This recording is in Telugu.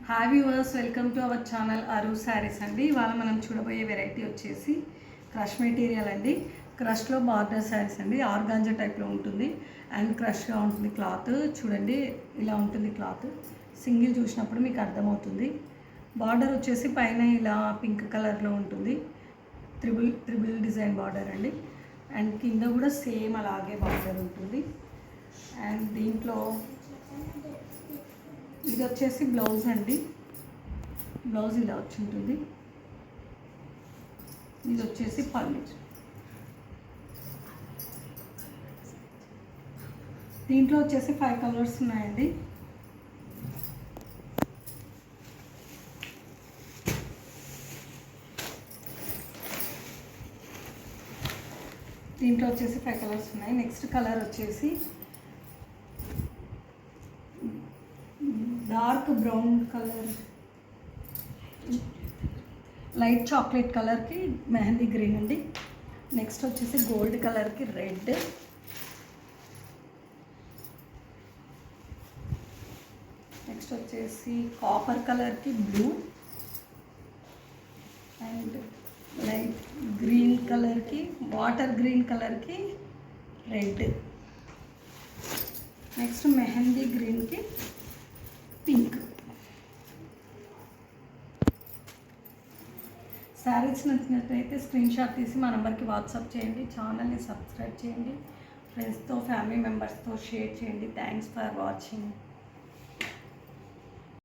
Hi viewers, welcome to our channel అరు శారీస్ అండి. ఇవాళ మనం చూడబోయే వెరైటీ వచ్చేసి క్రష్ మెటీరియల్ అండి. క్రష్లో బార్డర్ శారీస్ అండి. ఆర్గాంజా టైప్లో ఉంటుంది అండ్ క్రష్గా ఉంటుంది. క్లాత్ చూడండి, ఇలా ఉంటుంది క్లాత్. సింగిల్ చూసినప్పుడు మీకు అర్థమవుతుంది. బార్డర్ వచ్చేసి పైన ఇలా పింక్ కలర్లో ఉంటుంది. త్రిబుల్ డిజైన్ బార్డర్ అండి. అండ్ కింద కూడా సేమ్ అలాగే బార్డర్ ఉంటుంది. అండ్ దీంట్లో ఇది వచ్చేసి బ్లౌజ్ అండి. బ్లౌజ్ ఇలా వచ్చి ఉంటుంది. ఇది వచ్చేసి పళ్ళు. దీంట్లో వచ్చేసి 5 కలర్స్ ఉన్నాయండి. దీంట్లో వచ్చేసి 5 కలర్స్ ఉన్నాయి. నెక్స్ట్ కలర్ వచ్చేసి dark brown colour, light chocolate కలర్కి మెహందీ గ్రీన్ అండి. నెక్స్ట్ వచ్చేసి గోల్డ్ కలర్కి రెడ్, నెక్స్ట్ వచ్చేసి కాపర్ కలర్కి బ్లూ అండ్ లైట్ గ్రీన్ కలర్కి, వాటర్ గ్రీన్ కలర్కి రెడ్, నెక్స్ట్ మెహందీ గ్రీన్కి పింక్. శారీస్ నచ్చినట్లయితే స్క్రీన్ షాట్ తీసి మా నెంబర్కి వాట్సాప్ చేయండి. ఛానల్ని సబ్స్క్రైబ్ చేయండి. ఫ్రెండ్స్తో, ఫ్యామిలీ మెంబర్స్తో షేర్ చేయండి. Thanks for watching.